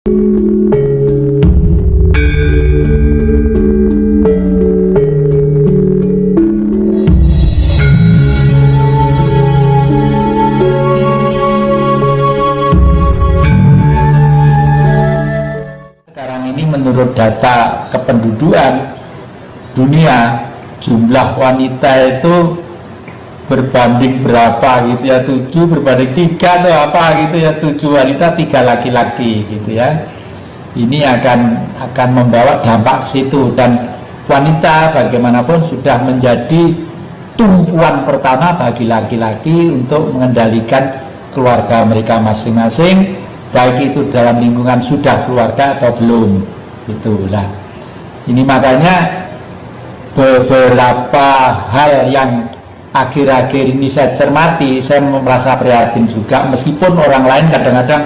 Sekarang ini menurut data kependudukan dunia, jumlah wanita itu berbanding berapa gitu ya, 7 berbanding 3 atau apa gitu ya, 7 wanita 3 laki-laki gitu ya. Ini akan membawa dampak situ, dan wanita bagaimanapun sudah menjadi tumpuan pertama bagi laki-laki untuk mengendalikan keluarga mereka masing-masing, baik itu dalam lingkungan sudah keluarga atau belum. Itulah. Ini makanya beberapa hal yang akhir-akhir ini saya cermati, saya merasa prihatin juga, meskipun orang lain kadang-kadang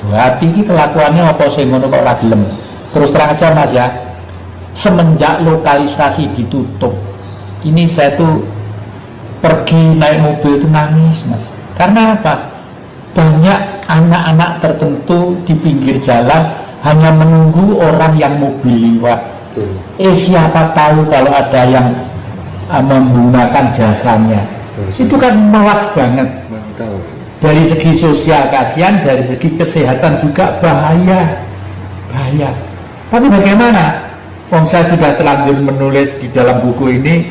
hati ini kelakuannya apa sih ngono kok ora gelem. Terus terang aja Mas ya, semenjak lokalisasi ditutup, ini saya tuh pergi naik mobil tuh nangis Mas. Karena apa? Banyak anak-anak tertentu di pinggir jalan hanya menunggu orang yang mobil lewat. Siapa tahu kalau ada yang menggunakan jasanya. Itu kan melas banget. Dari segi sosial kasihan, dari segi kesehatan juga bahaya. Tapi bagaimana? Saya sudah terlanjur menulis di dalam buku ini,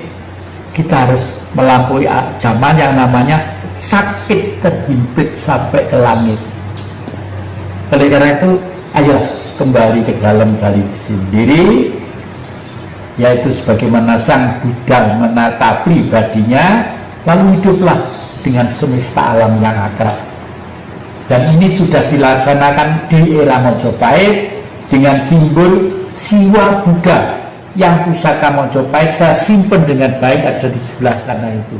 kita harus melampaui zaman yang namanya sakit terhimpit sampai ke langit. Oleh karena itu, ayo kembali ke dalam diri sendiri, yaitu sebagaimana sang Buddha menata pribadinya, lalu hiduplah dengan semesta alam yang akrab. Dan ini sudah dilaksanakan di era Mojopahit dengan simbol Siwa Buddha yang pusaka Mojopahit saya simpen dengan baik, ada di sebelah sana itu.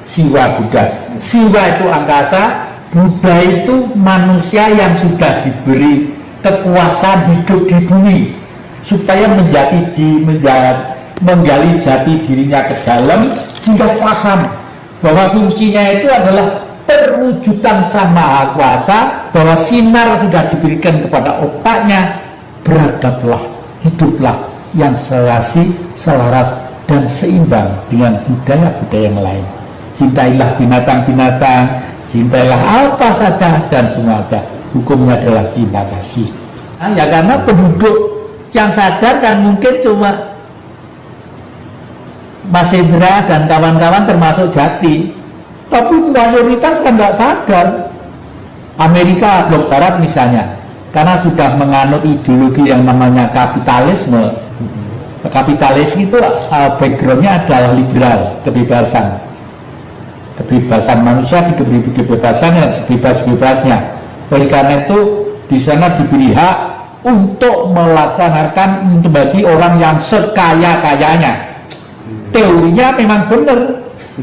Siwa Buddha. Siwa itu angkasa, Buddha itu manusia yang sudah diberi kekuasaan hidup di bumi supaya menggali jati dirinya ke dalam, hingga paham bahwa fungsinya itu adalah perwujudan Sang Maha Kuasa, bahwa sinar sudah diberikan kepada otaknya. Beradablah, hiduplah yang serasi, selaras dan seimbang dengan budaya-budaya yang lain. Cintailah binatang-binatang, cintailah apa saja dan semua saja. Hukumnya adalah cinta kasih. Ya karena penduduk yang sadar kan mungkin cuma Mas Indra dan kawan-kawan termasuk Jati, tapi mayoritas kan nggak sadar. Amerika blok barat misalnya, karena sudah menganut ideologi yang namanya kapitalisme. Kapitalis itu backgroundnya adalah liberal, kebebasan manusia, diberi kebebasan yang sebebas-bebasnya. Oleh karena itu di sana diberi hak untuk melaksanakan menjadi orang yang sekaya-kayanya. Teorinya memang benar,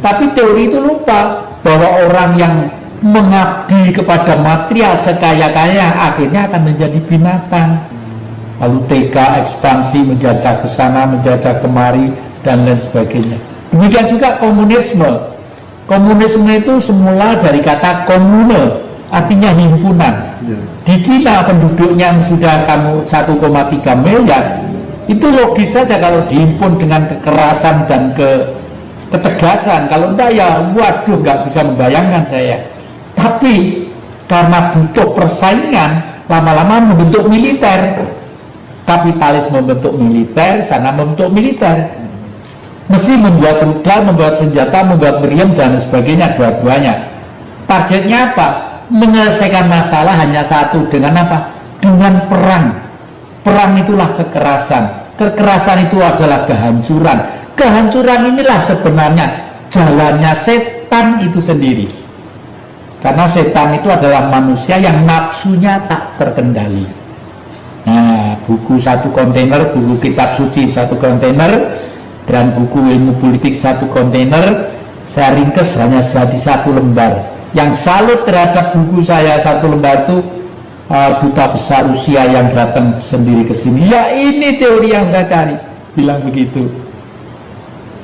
tapi teori itu lupa bahwa orang yang mengabdi kepada material sekaya-kaya akhirnya akan menjadi binatang. Lalu tega ekspansi, menjajah ke sana, menjajah kemari, dan lain sebagainya. Demikian juga komunisme. Komunisme itu semula dari kata komune, artinya himpunan. Di Cina penduduknya yang sudah 1,3 miliar, itu logis saja kalau dihimpun dengan kekerasan dan ketegasan. Kalau enggak ya waduh, nggak bisa membayangkan saya. Tapi karena butuh persaingan, lama-lama membentuk militer. Kapitalis membentuk militer, sana membentuk militer. Mesti membuat rudal, membuat senjata, membuat meriam dan sebagainya, dua-duanya. Targetnya apa? Menyelesaikan masalah hanya satu, dengan apa? Dengan perang. Perang itulah kekerasan. Kekerasan itu adalah kehancuran. Kehancuran inilah sebenarnya jalannya setan itu sendiri. Karena setan itu adalah manusia yang nafsunya tak terkendali. Nah, buku satu kontainer, buku kitab suci satu kontainer, dan buku ilmu politik satu kontainer, saya ringkes hanya jadi 1 lembar. Yang salut terhadap buku saya 1 lembar itu duta besar Rusia yang datang sendiri ke sini. Ya ini teori yang saya cari, bilang begitu.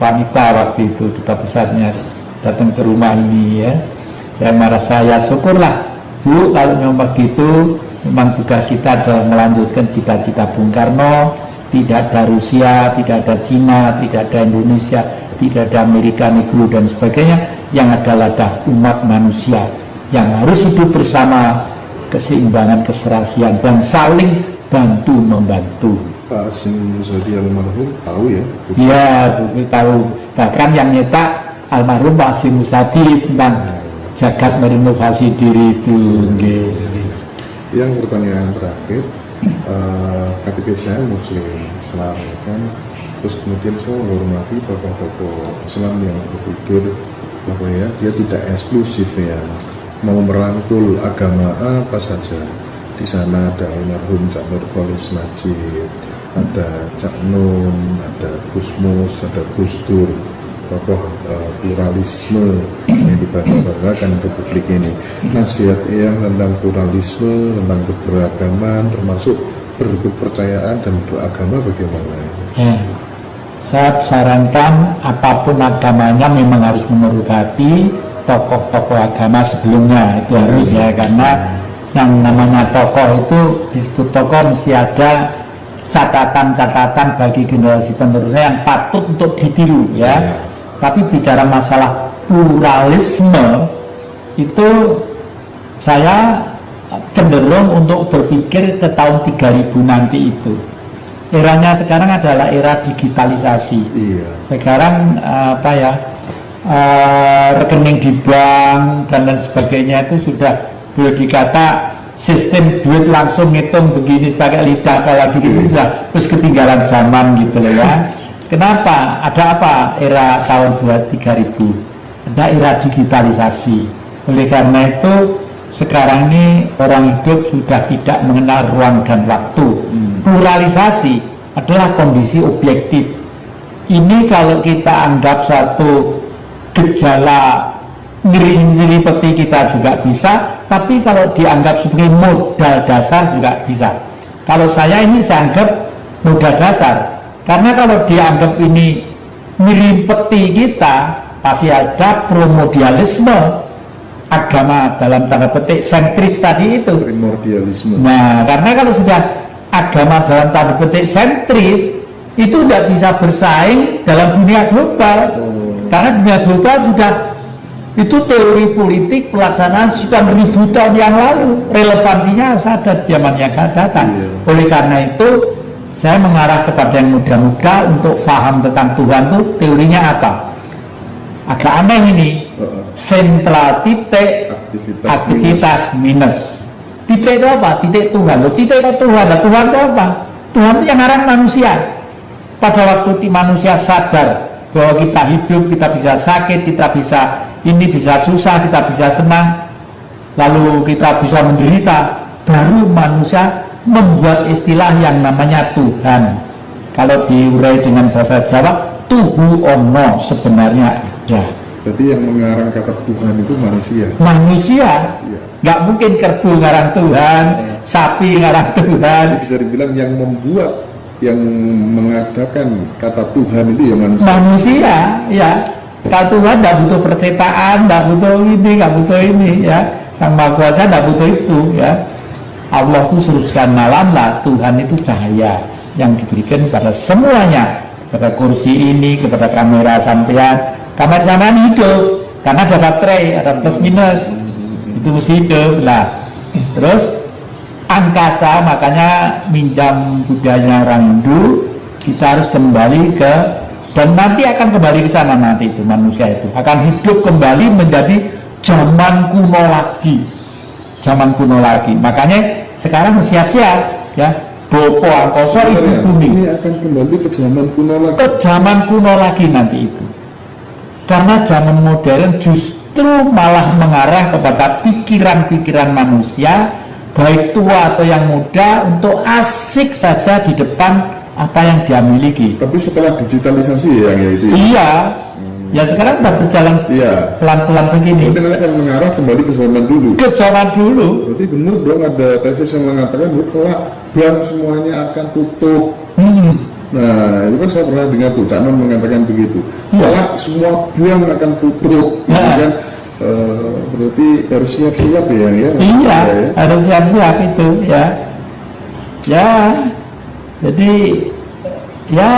Wanita waktu itu duta besarnya datang ke rumah ini ya. Saya merasa ya syukurlah Bu, kalau memang begitu, memang tugas kita adalah melanjutkan cita-cita Bung Karno. Tidak ada Rusia, tidak ada Cina, tidak ada Indonesia, tidak ada Amerika Negro dan sebagainya. Yang adalah umat manusia yang harus hidup bersama, keseimbangan, keserasian, dan saling bantu membantu. Pak Hasyim Muzadi almarhum tahu ya? Iya, Bu tahu. Bahkan yang nyetak almarhum Pak Hasyim Muzadi tentang jagat merenovasi diri itu. Yang pertanyaan terakhir, KTP saya Muslim Islam kan, terus kemudian saya menghormati tokoh-tokoh Islam yang berpikir bahwa ya dia tidak eksklusif ya, mau merangkul agama apa saja. Di sana ada almarhum Cak Nurkolis Majid, ada Cak Nun, ada Gus Mus, ada Gus Dur, tokoh pluralisme yang dibangga-banggakan Republik ini. Nasihat yang tentang pluralisme, tentang keberagaman, termasuk berkepercayaan dan beragama bagaimana? Ya, saya sarankan apapun agamanya memang harus menghormati tokoh-tokoh agama sebelumnya, itu harus ya, karena yang namanya tokoh itu disebut tokoh mesti ada catatan-catatan bagi generasi penerusnya yang patut untuk ditiru ya. Tapi bicara masalah pluralisme itu saya cenderung untuk berpikir ke tahun 3000 nanti itu. Eranya sekarang adalah era digitalisasi. Sekarang rekening di bank dan lain sebagainya itu sudah boleh dikata sistem duit langsung ngitung begini pakai lidah apalagi gitu sudah terus ketinggalan zaman gitu loh ya. Kenapa? Ada apa era tahun 3000? Ada era digitalisasi. Oleh karena itu sekarang ini orang hidup sudah tidak mengenal ruang dan waktu. Pluralisasi adalah kondisi objektif. Ini kalau kita anggap satu gejala ngeri peti kita juga bisa, tapi kalau dianggap sebagai modal dasar juga bisa. Kalau saya ini saya anggap modal dasar, karena kalau dianggap ini nyeripeti kita, pasti ada primordialisme agama dalam tanda petik sentris tadi itu. Primordialisme. Nah, karena kalau sudah agama dalam tanda petik sentris itu tidak bisa bersaing dalam dunia global. Karena dunia global sudah itu teori politik pelaksanaan sekian ribu tahun yang lalu, relevansinya harus ada di zaman yang akan datang. Oleh karena itu saya mengarah kepada yang muda-muda untuk paham tentang Tuhan itu teorinya apa. Agak aneh ini, sentral titik aktivitas minus. Titik itu apa? Titik Tuhan. Titik itu Tuhan. Tuhan itu apa? Tuhan itu yang ngarang manusia. Pada waktu manusia sadar bahwa kita hidup, kita bisa sakit, kita bisa ini bisa susah, kita bisa senang, lalu kita bisa menderita, baru manusia membuat istilah yang namanya Tuhan. Kalau diurai dengan bahasa Jawa, tuhu ono sebenarnya ada. Berarti yang mengarang kata Tuhan itu manusia. Manusia, nggak mungkin kerbau ngarang Tuhan, sapi ngarang Tuhan. Bisa dibilang yang membuat, yang mengadakan kata Tuhan itu ya manusia. Manusia, ya. Kalau Tuhan tidak butuh percetakan, tidak butuh ini, nggak butuh ini, ya. Sang Maha Kuasa tidak butuh itu, ya. Allah itu seruskan malam lah. Tuhan itu cahaya yang diberikan kepada semuanya, kepada kursi ini, kepada kamera sampean. Kamera sampean hidup, karena ada baterai, ada plus minus, itu mesti hidup lah. Terus angkasa, makanya minjam budaya orang Hindu, kita harus kembali ke, dan nanti akan kembali ke sana, nanti itu manusia itu akan hidup kembali menjadi zaman kuno lagi, zaman kuno lagi. Makanya sekarang siap-siap ya, Bopo Angkoso ibu bumi ini akan kembali ke zaman kuno lagi, ke zaman kuno lagi nanti itu, karena zaman modern justru malah mengarah kepada pikiran-pikiran manusia baik tua atau yang muda untuk asik saja di depan apa yang dia miliki. Tapi setelah digitalisasi ya itu. Iya. Ya sekarang sudah berjalan pelan-pelan begini. Berarti nanti akan mengarah kembali ke zaman dulu. Ke zaman dulu. Berarti benar dong ada tesis yang mengatakan bahwa kelak bank semuanya akan tutup. Nah itu kan saya pernah dengar tuh, Cak Non mengatakan begitu. Kelak semua bank akan tutup. Kan berarti harus siap-siap ya, ya? Iya, Ya. harus siap-siap itu ya. Ya, jadi ya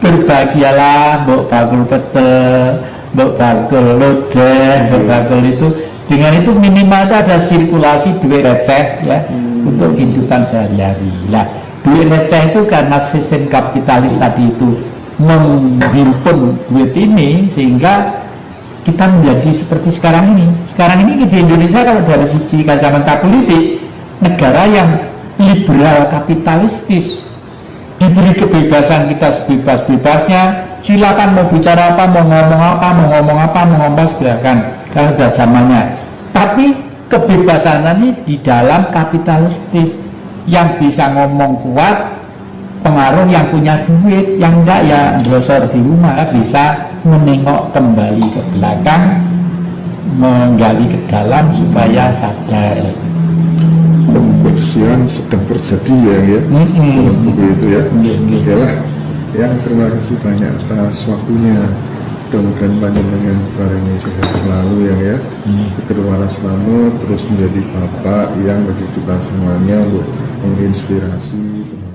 berbahagialah, mbok bakul pecel, mbok bakul lodeh, mbok bakul itu. Dengan itu minimal itu ada sirkulasi duit receh ya untuk kehidupan sehari-hari. Nah, duit receh itu karena sistem kapitalis tadi itu menghimpun duit ini sehingga kita menjadi seperti sekarang ini. Sekarang ini di Indonesia kalau dari sisi kacamata politik, negara yang liberal kapitalistis, diberi kebebasan kita sebebas-bebasnya, silakan mau bicara apa, mau ngomong apa, mau ngomong apa, mau ngomong silakan, karena sudah zamannya. Tapi kebebasan ini di dalam kapitalistis, yang bisa ngomong kuat, pengaruh yang punya duit, yang enggak ya brosor di rumah bisa menengok kembali ke belakang, menggali ke dalam supaya sadar. Pembersihan sedang terjadi ya, dalam buku itu ya. Oke lah, yang terima kasih banyak atas waktunya. Mudah-mudahan panjenengan hari ini sehat selalu ya, seger waras selamat, terus menjadi bapak yang bagi kita semuanya untuk menginspirasi.